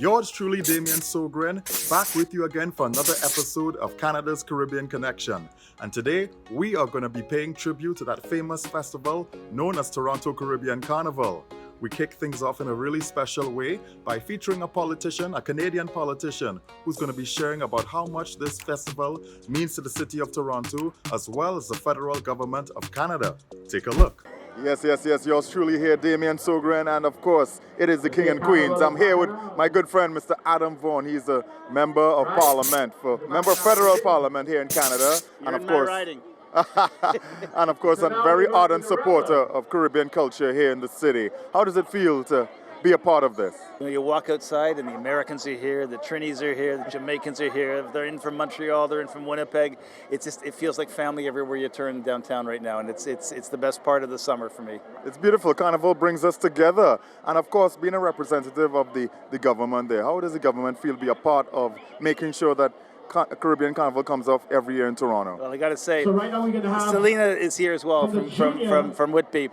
Yours truly, Damien Sogren, back with you again for another episode of Canada's Caribbean Connection. And today, we are going to be paying tribute to that famous festival known as Toronto Caribbean Carnival. We kick things off in a really special way by featuring a politician, a Canadian politician, who's going to be sharing about how much this festival means to the city of Toronto, as well as the federal government of Canada. Take a look. Yes. Yours truly here, Damien Sogren, and of course, it is the King and Queens. I'm here with my good friend, Mr. Adam Vaughan. He's a member of Parliament, member of Federal Parliament here in Canada, and of course, riding. and of course, a very ardent supporter of Caribbean culture here in the city. How does it feel to be a part of this? You walk outside and the Americans are here, the Trinis are here, the Jamaicans are here. If they're in from Montreal, they're in from Winnipeg. It feels like family everywhere you turn downtown right now, and it's the best part of the summer for me. It's beautiful. Carnival brings us together, and of course, being a representative of the government there, how does the government feel to be a part of making sure that Caribbean Carnival comes off every year in Toronto? Well, I got to say, Selena is here as well from Whitby.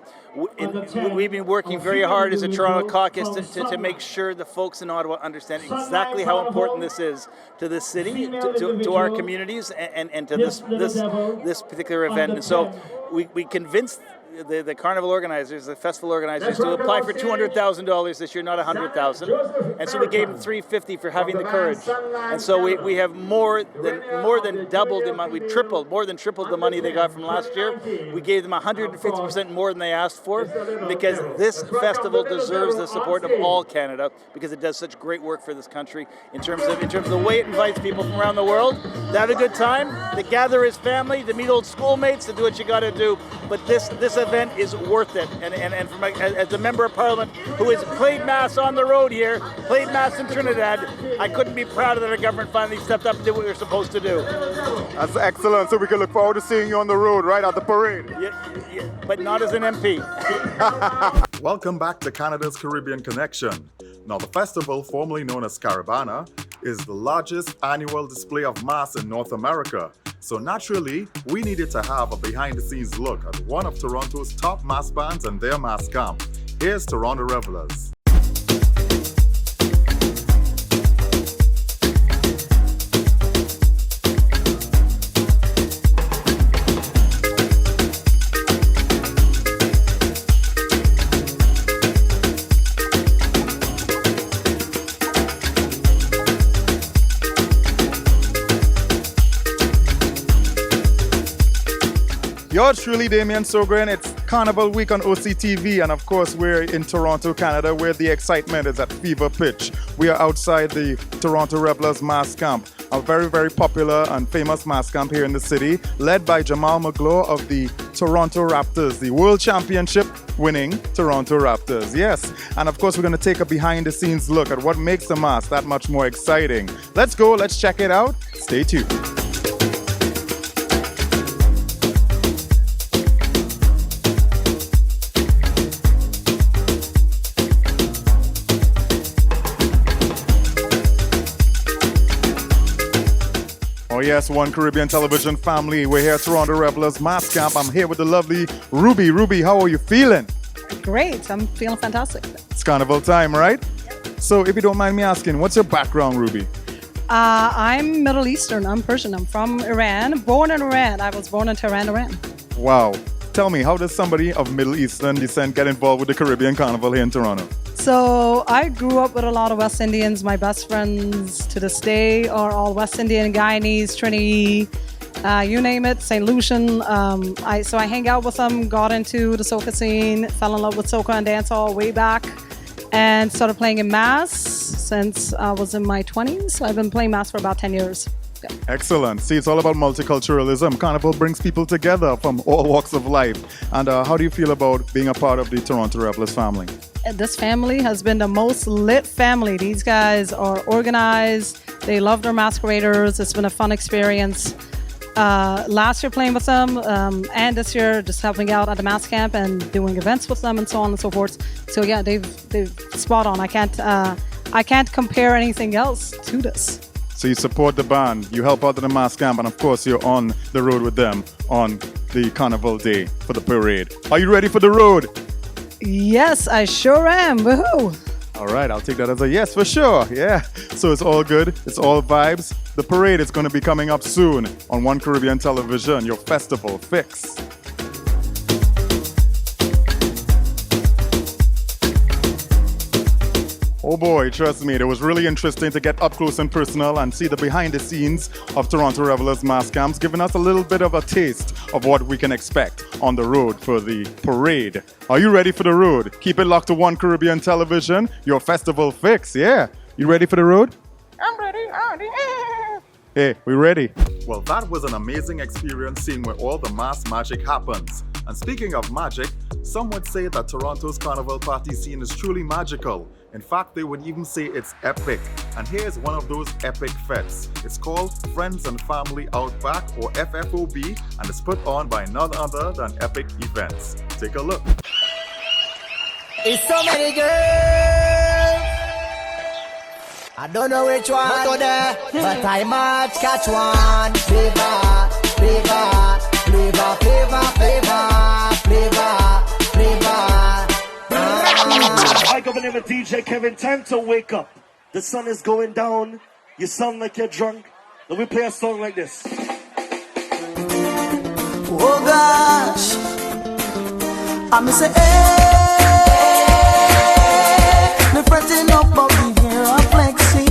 We've been working very hard as a Toronto caucus to make sure the folks in Ottawa understand exactly how important this is to the city, to our communities, and to this particular event. And so we convinced the carnival organizers, the festival organizers, to apply for $200,000 this year, not $100,000, and so we gave them $350 for having the courage. And so we have more than doubled the amount. We more than tripled the money they got from last year. We gave them 150% more than they asked for, because this festival deserves the support of all Canada, because it does such great work for this country in terms of the way it invites people from around the world to have a good time, to gather as family, to meet old schoolmates, to do what you got to do. But this event is worth it, and as a member of Parliament who has played Mass on the road here, played Mass in Trinidad, I couldn't be prouder that our government finally stepped up and did what we were supposed to do. That's excellent. So we can look forward to seeing you on the road, right at the parade. Yeah, but not as an MP. Welcome back to Canada's Caribbean Connection. Now, the festival, formerly known as Caribana, is the largest annual display of Mass in North America. So naturally, we needed to have a behind-the-scenes look at one of Toronto's top mass bands and their mass camp. Here's Toronto Revelers. Yours truly, Damien Sogren. It's Carnival Week on OCTV, and of course, we're in Toronto, Canada, where the excitement is at fever pitch. We are outside the Toronto Revelers Mass Camp, a very, very popular and famous mass camp here in the city, led by Jamal Magloire of the Toronto Raptors, the World Championship winning Toronto Raptors. Yes, and of course, we're going to take a behind-the-scenes look at what makes the mass that much more exciting. Let's go, let's check it out. Stay tuned. Oh yes, One Caribbean Television family. We're here at Toronto Revelers Mass Camp. I'm here with the lovely Ruby. Ruby, how are you feeling? Great, I'm feeling fantastic. It's carnival time, right? So if you don't mind me asking, what's your background, Ruby? I'm Middle Eastern, I'm Persian. I'm from Iran, born in Iran. I was born in Tehran, Iran. Wow. Tell me, how does somebody of Middle Eastern descent get involved with the Caribbean Carnival here in Toronto? So I grew up with a lot of West Indians. My best friends to this day are all West Indian, Guyanese, Trini, you name it, St. Lucian. So I hang out with them, got into the soca scene, fell in love with soca and dancehall way back, and started playing in Mass since I was in my 20s. I've been playing Mass for about 10 years. Yeah. Excellent. See, it's all about multiculturalism. Carnival brings people together from all walks of life. And how do you feel about being a part of the Toronto Revelers family? This family has been the most lit family. These guys are organized. They love their masqueraders. It's been a fun experience. Last year playing with them, and this year just helping out at the mass camp and doing events with them and so on and so forth. So yeah, they've spot on. I can't compare anything else to this. So you support the band, you help out at the mass camp, and of course you're on the road with them on the carnival day for the parade. Are you ready for the road? Yes, I sure am. Woohoo! All right, I'll take that as a yes for sure. Yeah. So it's all good. It's all vibes. The parade is going to be coming up soon on One Caribbean Television, your festival fix. Oh boy, trust me, it was really interesting to get up close and personal and see the behind the scenes of Toronto Revelers Mass Camps, giving us a little bit of a taste of what we can expect on the road for the parade. Are you ready for the road? Keep it locked to One Caribbean Television, your festival fix. Yeah. You ready for the road? I'm ready. Hey, we ready? Well, that was an amazing experience seeing where all the mass magic happens. And speaking of magic, some would say that Toronto's carnival party scene is truly magical. In fact, they would even say it's epic. And here's one of those epic fetes. It's called Friends and Family Outback, or FFOB, and it's put on by none other than Epic Events. Take a look. It's so many girls. I don't know which one to there, but I might catch one. Flavor, flavor, flavor, flavor, flavor, flavor, flavor. I go by the name of DJ Kevin. Time to wake up. The sun is going down. You sound like you're drunk. Let me play a song like this. Oh gosh, I'm say, hey, me fretting up but me here I'm flexing.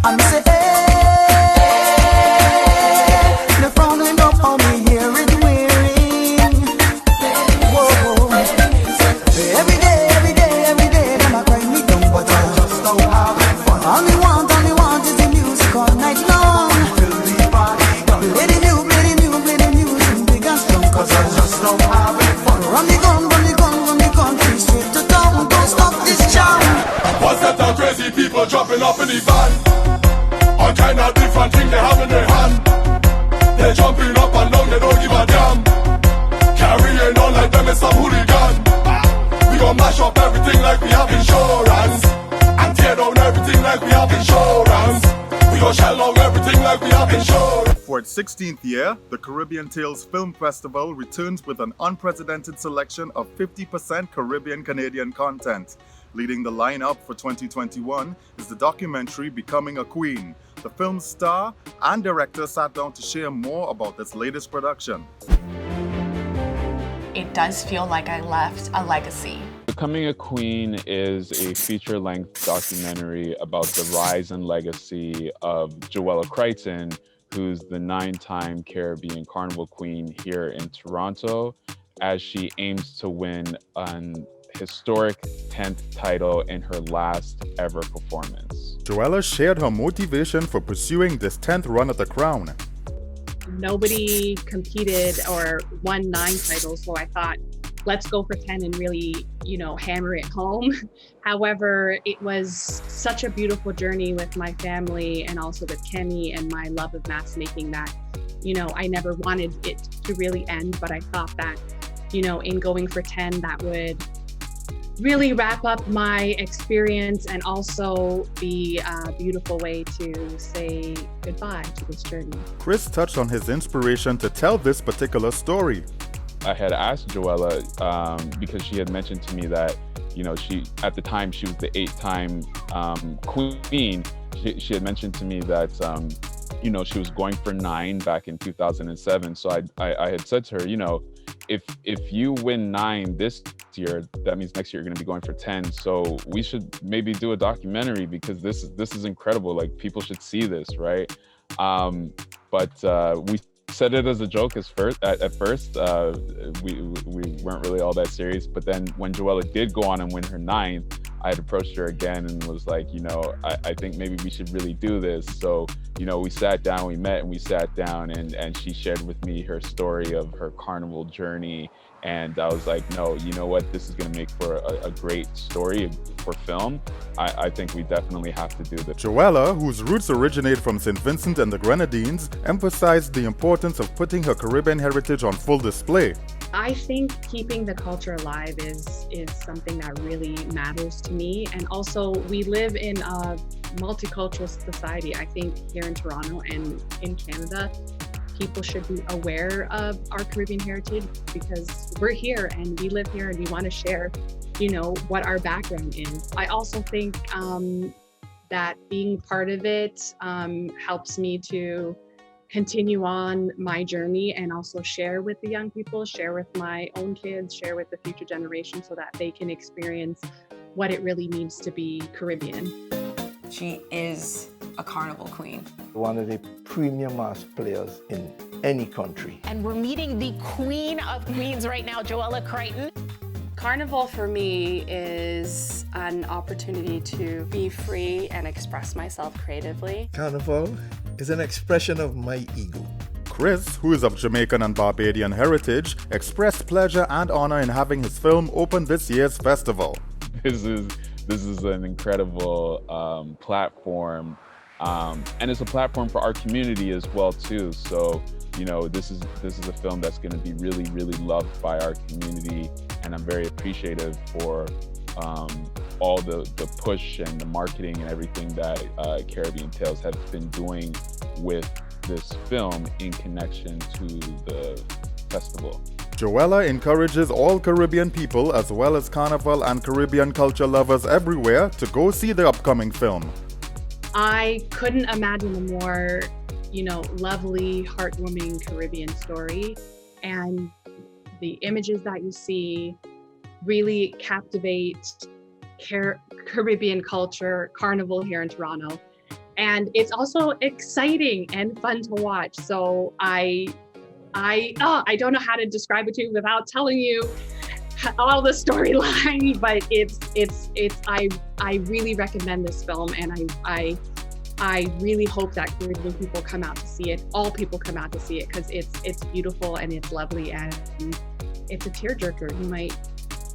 I'm say, hey, me frowning up on me here it wearing. Whoa, every day, them a cry me down, but I just don't have fun. All me want is the music all night long. Play the music, big and strong, 'cause I just don't have fun. Run the country straight to town. Don't stop this jam. What's that the crazy people jumping up in the van? All kind of different things they have in their hand. They're jumping up and down, they don't give a damn. Carrying on like them is some hooligan. We gon' mash up everything like we have insurance, and tear down everything like we have insurance. We gon' shell out everything like we have insurance. For its 16th year, the Caribbean Tales Film Festival returns with an unprecedented selection of 50% Caribbean Canadian content. Leading the lineup for 2021 is the documentary Becoming a Queen. The film's star and director sat down to share more about this latest production. It does feel like I left a legacy. Becoming a Queen is a feature-length documentary about the rise and legacy of Joella Crichton, who's the 9-time Caribbean Carnival Queen here in Toronto, as she aims to win an historic 10th title in her last ever performance. Joella shared her motivation for pursuing this 10th run at the crown. Nobody competed or won 9 titles, so I thought, let's go for 10 and really, hammer it home. However, it was such a beautiful journey with my family and also with Kenny and my love of mass making that, I never wanted it to really end, but I thought that, in going for 10, that would really wrap up my experience and also be a beautiful way to say goodbye to this journey. Chris touched on his inspiration to tell this particular story. I had asked Joella because she had mentioned to me that, she at the time she was the 8-time queen. She had mentioned to me that, she was going for 9 back in 2007. So I had said to her, if you win 9 this year, that means next year you're going to be going for 10. So we should maybe do a documentary because this is incredible. Like, people should see this, right? But we said it as a joke at first. We weren't really all that serious. But then when Joella did go on and win her 9th, I had approached her again and was like, I think maybe we should really do this. So, we sat down, we met and we sat down and she shared with me her story of her carnival journey. And I was like, no, you know what? This is going to make for a great story for film. I think we definitely have to do this. Joella, whose roots originate from St. Vincent and the Grenadines, emphasized the importance of putting her Caribbean heritage on full display. I think keeping the culture alive is something that really matters to me. And also, we live in a multicultural society. I think here in Toronto and in Canada, people should be aware of our Caribbean heritage because we're here and we live here and we want to share, what our background is. I also think that being part of it helps me to continue on my journey and also share with the young people, share with my own kids, share with the future generation so that they can experience what it really means to be Caribbean. She is a carnival queen. One of the premium mass players in any country. And we're meeting the queen of queens right now, Joella Crichton. Carnival for me is an opportunity to be free and express myself creatively. Carnival is an expression of my ego. Chris, who is of Jamaican and Barbadian heritage, expressed pleasure and honor in having his film open this year's festival. This is an incredible platform, and it's a platform for our community as well too. So this is a film that's going to be really, really loved by our community, and I'm very appreciative for all the push and the marketing and everything that Caribbean Tales have been doing with this film in connection to the festival. Joella encourages all Caribbean people as well as Carnival and Caribbean culture lovers everywhere to go see the upcoming film. I couldn't imagine a more, lovely, heartwarming Caribbean story. And the images that you see really captivate Caribbean culture, Carnival here in Toronto. And it's also exciting and fun to watch. So I don't know how to describe it to you without telling you all the storyline, but I really recommend this film, and I really hope that Caribbean people come out to see it. All people come out to see it because it's beautiful and it's lovely and it's a tearjerker. You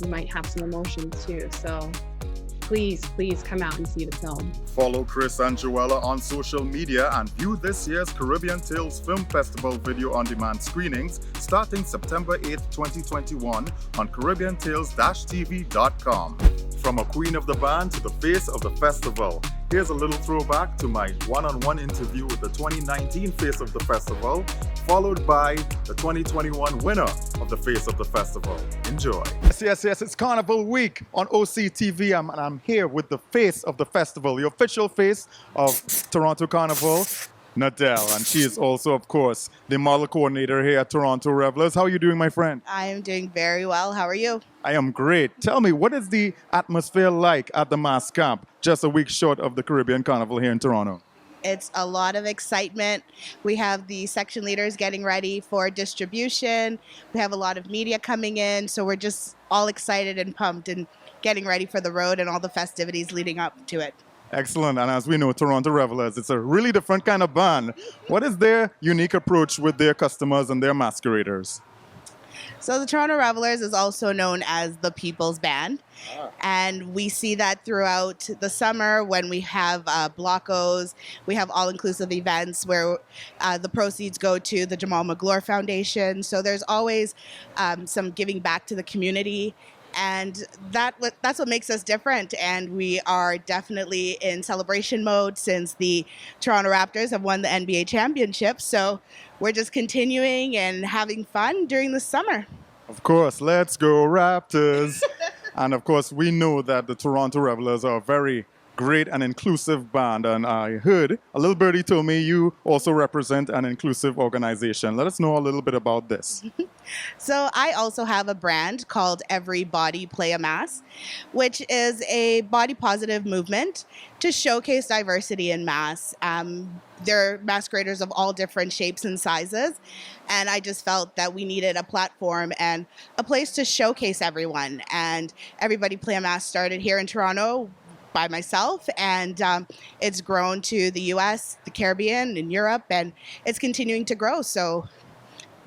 might have some emotions too. So please come out and see the film. Follow Chris and Joella on social media and view this year's Caribbean Tales Film Festival video on demand screenings starting September 8th, 2021 on CaribbeanTales-TV.com. From a queen of the band to the face of the festival, here's a little throwback to my one-on-one interview with the 2019 face of the festival, followed by the 2021 winner of the face of the festival. Enjoy. Yes, it's Carnival Week on OCTV, and I'm here with the face of the festival, the official face of Toronto Carnival, Nadelle, and she is also, of course, the model coordinator here at Toronto Revelers. How are you doing, my friend? I am doing very well. How are you? I am great. Tell me, what is the atmosphere like at the Mass Camp, just a week short of the Caribbean Carnival here in Toronto? It's a lot of excitement. We have the section leaders getting ready for distribution. We have a lot of media coming in, so we're just all excited and pumped and getting ready for the road and all the festivities leading up to it. Excellent. And as we know, Toronto Revelers, it's a really different kind of band. What is their unique approach with their customers and their masqueraders? So the Toronto Revelers is also known as the People's Band. And we see that throughout the summer when we have blockos, we have all-inclusive events where the proceeds go to the Jamal McGlure Foundation. So there's always some giving back to the community. And that's what makes us different. And we are definitely in celebration mode since the Toronto Raptors have won the NBA championship. So we're just continuing and having fun during the summer. Of course, let's go Raptors. And of course, we know that the Toronto Revelers are a very great and inclusive band. And I heard, a little birdie told me you also represent an inclusive organization. Let us know a little bit about this. So I also have a brand called Everybody Play a Mass, which is a body positive movement to showcase diversity in mass. There are masqueraders of all different shapes and sizes, and I just felt that we needed a platform and a place to showcase everyone. And Everybody Play a Mass started here in Toronto by myself, and it's grown to the US, the Caribbean, and Europe, and it's continuing to grow. So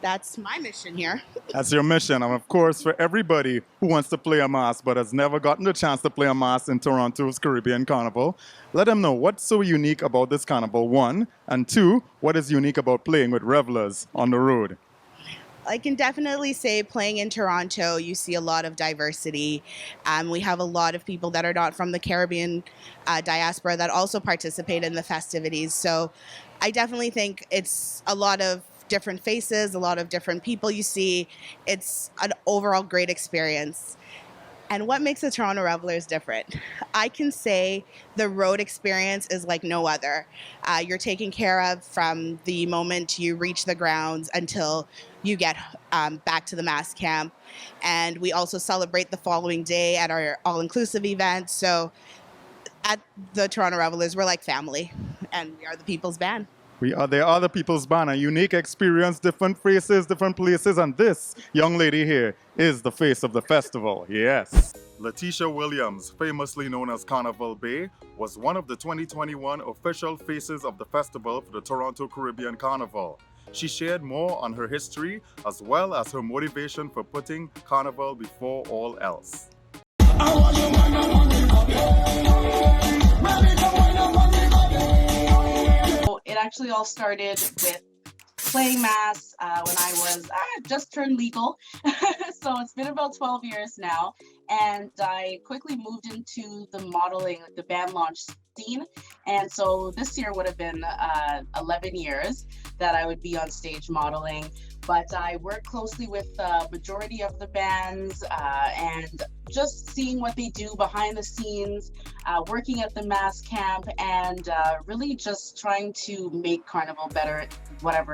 that's my mission here. That's your mission. And of course, for everybody who wants to play a mass but has never gotten the chance to play a mass in Toronto's Caribbean Carnival, let them know what's so unique about this carnival, one, and two, what is unique about playing with revelers on the road. I can definitely say playing in Toronto, you see a lot of diversity. We have a lot of people that are not from the Caribbean diaspora that also participate in the festivities. So I definitely think it's a lot of different faces, a lot of different people you see. It's an overall great experience. And what makes the Toronto Revelers different? I can say the road experience is like no other. You're taken care of from the moment you reach the grounds until you get back to the mass camp. And we also celebrate the following day at our all-inclusive event. So at the Toronto Revelers, we're like family, and we are the People's Band. They are the People's Band, a unique experience, different faces, different places, and this young lady here is the face of the festival, yes. Letitia Williams, famously known as Carnival Bay, was one of the 2021 official faces of the festival for the Toronto Caribbean Carnival. She shared more on her history as well as her motivation for putting Carnival before all else. It actually all started with playing mass when I was just turned legal. So it's been about 12 years now. And I quickly moved into the modeling, the band launch scene. And so this year would have been 11 years that I would be on stage modeling. But I work closely with the majority of the bands and just seeing what they do behind the scenes, working at the mass camp, and really just trying to make Carnival better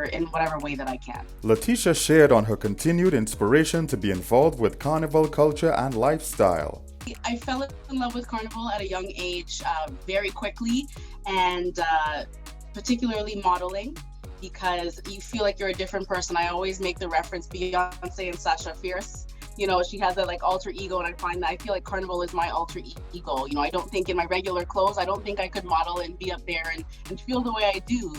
in whatever way that I can. Letitia shared on her continued inspiration to be involved with Carnival culture and lifestyle. I fell in love with Carnival at a young age very quickly, and particularly modeling, because you feel like you're a different person. I always make the reference Beyonce and Sasha Fierce. You know, she has that like alter ego, and I find that I feel like Carnival is my alter ego. You know, I don't think in my regular clothes, I don't think I could model and be up there and feel the way I do,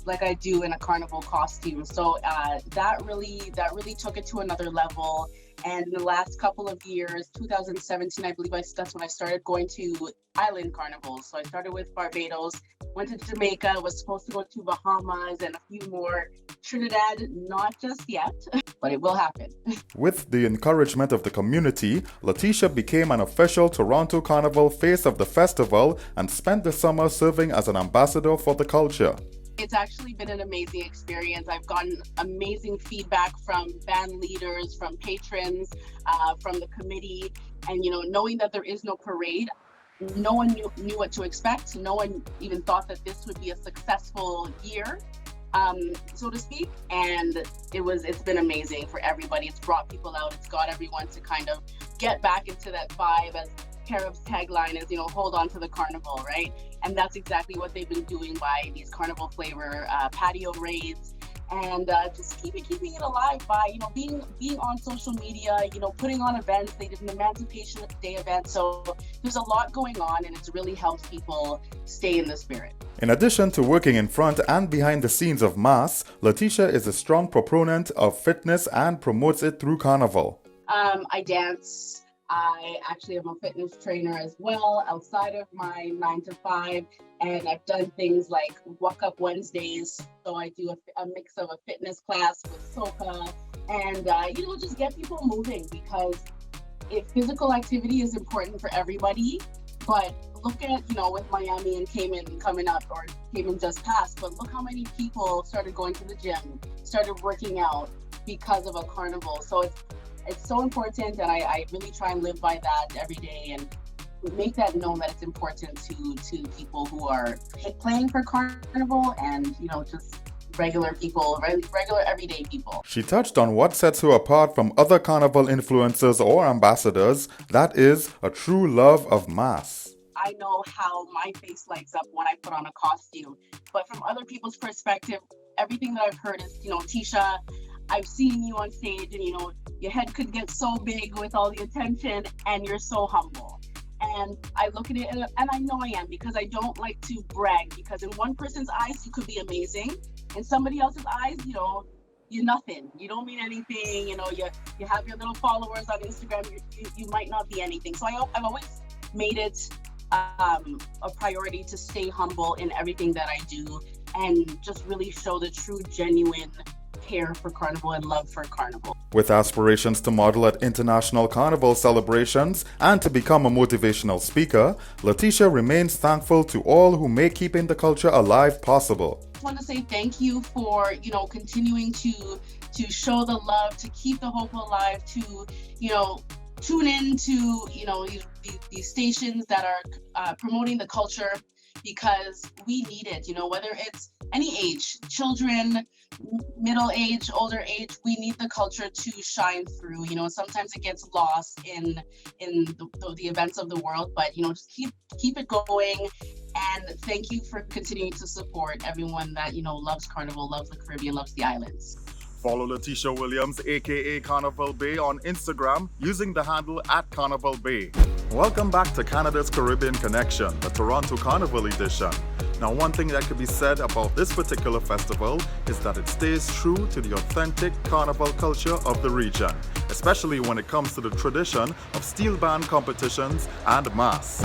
like I do in a Carnival costume. So that really took it to another level. And in the last couple of years, 2017, I believe that's when I started going to island carnivals. So I started with Barbados, went to Jamaica, was supposed to go to Bahamas and a few more. Trinidad, not just yet, but it will happen. With the encouragement of the community, Letitia became an official Toronto Carnival face of the festival and spent the summer serving as an ambassador for the culture. It's actually been an amazing experience. I've gotten amazing feedback from band leaders, from patrons, from the committee. And, you know, knowing that there is no parade, no one knew what to expect. No one even thought that this would be a successful year, so to speak. And it's been amazing for everybody. It's brought people out. It's got everyone to kind of get back into that vibe, as Carib's tagline is, you know, hold on to the Carnival, right? And that's exactly what they've been doing by these Carnival flavor patio raids, and just keeping it alive by, you know, being on social media, you know, putting on events. They did an Emancipation Day event. So there's a lot going on, and it's really helped people stay in the spirit. In addition to working in front and behind the scenes of mass, Letitia is a strong proponent of fitness and promotes it through Carnival. I dance. I actually am a fitness trainer as well outside of my 9 to 5, and I've done things like Walk Up Wednesdays. So I do a mix of a fitness class with soca and, you know, just get people moving, because physical activity is important for everybody. But look at, you know, with Miami and Cayman coming up, or Cayman just passed, but look how many people started going to the gym, started working out because of a carnival. So it's so important, and I really try and live by that every day and make that known that it's important to people who are playing for Carnival and, you know, just regular people, regular everyday people. She touched on what sets her apart from other Carnival influencers or ambassadors, that is, a true love of mass. I know how my face lights up when I put on a costume, but from other people's perspective, everything that I've heard is, you know, Tisha, I've seen you on stage and, you know, your head could get so big with all the attention and you're so humble. And I look at it and I know I am, because I don't like to brag, because in one person's eyes, you could be amazing. In somebody else's eyes, you know, you're nothing. You don't mean anything. You know, you have your little followers on Instagram. You might not be anything. So I've always made it a priority to stay humble in everything that I do and just really show the true, genuine care for Carnival and love for Carnival. With aspirations to model at international carnival celebrations and to become a motivational speaker, Letitia remains thankful to all who make keeping the culture alive possible. I want to say thank you for, continuing to show the love, to keep the hope alive, to, tune in to, these stations that are promoting the culture, because we need it, whether it's any age, children, middle age, older age, we need the culture to shine through. Sometimes it gets lost in the events of the world, but just keep it going. And thank you for continuing to support everyone that loves Carnival, loves the Caribbean, loves the islands. Follow Letitia Williams, aka Carnival Bay, on Instagram using the handle @CarnivalBay. Welcome back to Canada's Caribbean Connection, the Toronto Carnival edition. Now, one thing that could be said about this particular festival is that it stays true to the authentic carnival culture of the region, especially when it comes to the tradition of steel band competitions and mass.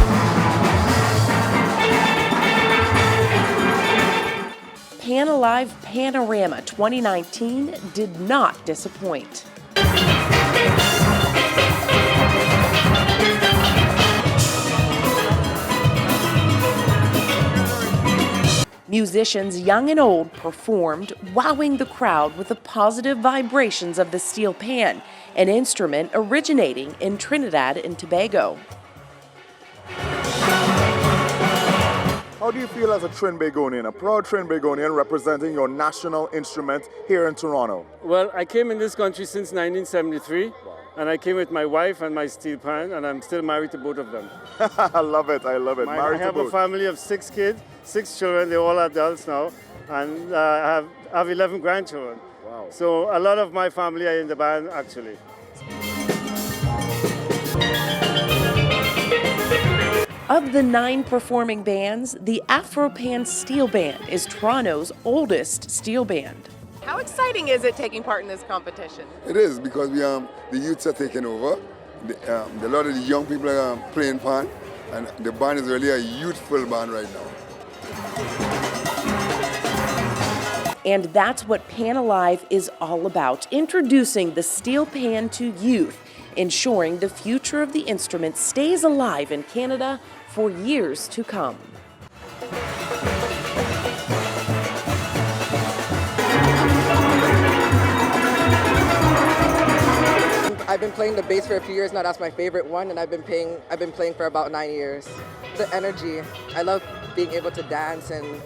Pan Alive Panorama 2019 did not disappoint. Musicians young and old performed, wowing the crowd with the positive vibrations of the steel pan, an instrument originating in Trinidad and Tobago. How do you feel as a Trinbagonian, a proud Trinbagonian representing your national instrument here in Toronto? Well, I came in this country since 1973, and I came with my wife and my steel pan, and I'm still married to both of them. I love it. I have a family of 6 kids, 6 children, they're all adults now, and I have 11 grandchildren. Wow. So a lot of my family are in the band, actually. Of the 9 performing bands, the Afro-Pan Steel Band is Toronto's oldest steel band. How exciting is it taking part in this competition? It is, because the youths are taking over. A lot of the young people are playing pan, and the band is really a youthful band right now. And that's what Pan Alive is all about, introducing the steel pan to youth, ensuring the future of the instrument stays alive in Canada for years to come. I've been playing the bass for a few years now. That's my favorite one, and I've been playing for about 9 years. The energy, I love being able to dance and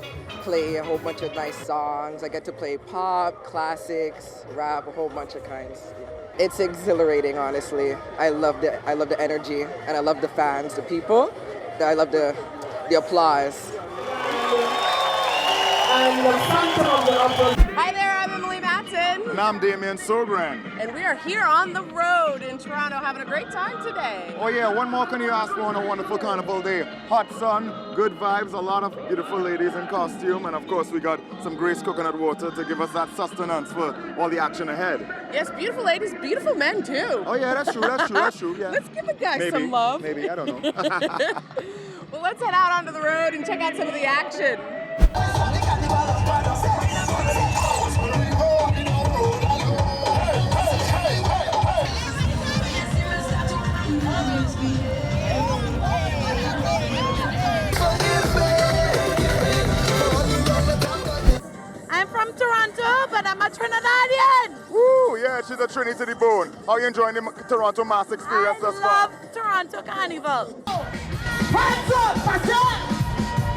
play a whole bunch of nice songs. I get to play pop, classics, rap, a whole bunch of kinds. It's exhilarating, honestly. I love the energy, and I love the fans, the people. I love the applause. Hi there, I'm Emily Matson. And I'm Damien Sogren. And we are here on the road in Toronto having a great time today. Oh yeah, what more can you ask for on a wonderful carnival day? Hot sun, good vibes, a lot of beautiful ladies in costume, and of course we got some Grace coconut water to give us that sustenance for all the action ahead. Yes, beautiful ladies, beautiful men too. Oh yeah, that's true, yeah. Let's give the guys Maybe, some love. Maybe, I don't know. Well, let's head out onto the road and check out some of the action. I'm from Toronto, but I'm a Trinidadian. Woo, yeah, she's a Trini to the bone. How are you enjoying the Toronto mass experience thus far? I love Toronto Carnival. Hands up,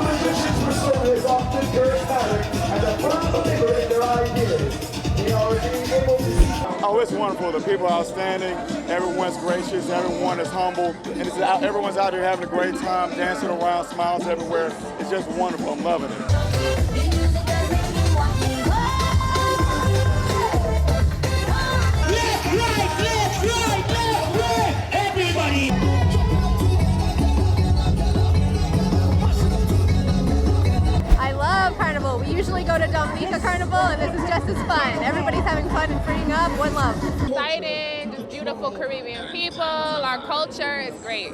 Musicians personas often charismatic and the first to liberate their ideas. They are being able to see. Oh, it's wonderful. The people are outstanding. Everyone's gracious. Everyone is humble. And everyone's out here having a great time, dancing around, smiles everywhere. It's just wonderful. I'm loving it. I love Carnival. We usually go to Dominica Carnival, and this is just as fun. Everybody's having fun and freeing up. One love. Excited, just beautiful Caribbean people. Our culture is great.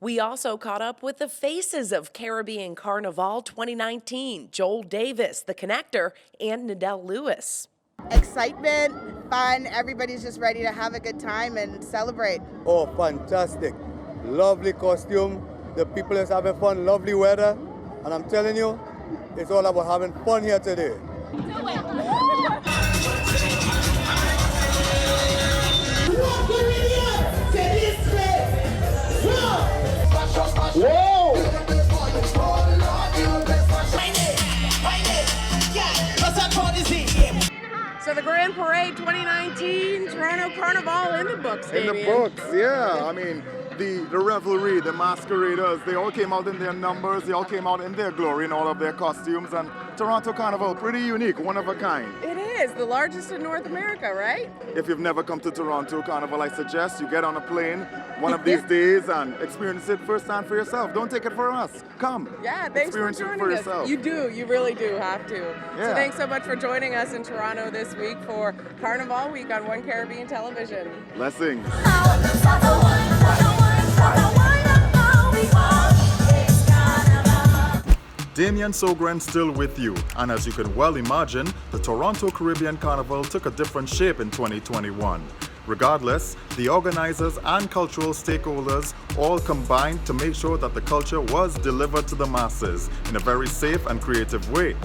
We also caught up with the faces of Caribbean Carnival 2019, Joel Davis, the Connector, and Nadell Lewis. Excitement, fun, everybody's just ready to have a good time and celebrate. Oh, fantastic. Lovely costume. The people is having fun, lovely weather. And I'm telling you, it's all about having fun here today. Whoa! So the Grand Parade 2019, Toronto Carnival in the books, In the books, yeah. I mean, the revelry, the masqueraders, they all came out in their numbers, they all came out in their glory in all of their costumes, and Toronto Carnival, pretty unique, one of a kind. It is the largest in North America, right? If you've never come to Toronto Carnival, I suggest you get on a plane one of these days and experience it firsthand for yourself. Don't take it for us. Come. Yeah, thanks experience for it joining for us. yourself. You do, you really do have to. Yeah. So thanks so much for joining us in Toronto this week for Carnival Week on One Caribbean Television. Blessings. Damien Sogren still with you, and as you can well imagine, the Toronto Caribbean Carnival took a different shape in 2021. Regardless, the organizers and cultural stakeholders all combined to make sure that the culture was delivered to the masses in a very safe and creative way.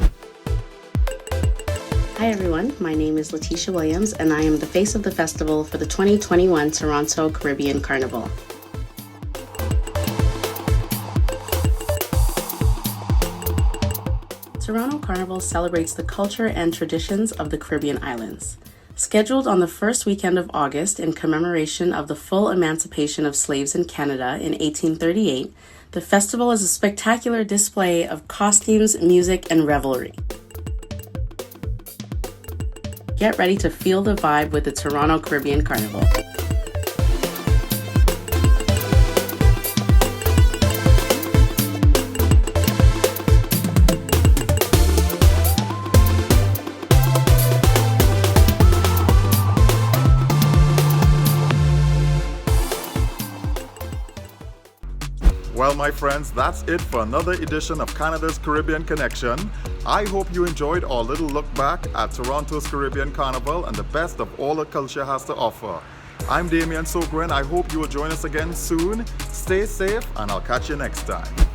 Hi everyone, my name is Letitia Williams and I am the face of the festival for the 2021 Toronto Caribbean Carnival. Toronto Carnival celebrates the culture and traditions of the Caribbean islands. Scheduled on the first weekend of August in commemoration of the full emancipation of slaves in Canada in 1838, the festival is a spectacular display of costumes, music, and revelry. Get ready to feel the vibe with the Toronto Caribbean Carnival. Well, my friends, that's it for another edition of Canada's Caribbean Connection. I hope you enjoyed our little look back at Toronto's Caribbean Carnival and the best of all the culture has to offer. I'm Damien Sogren. I hope you will join us again soon. Stay safe, and I'll catch you next time.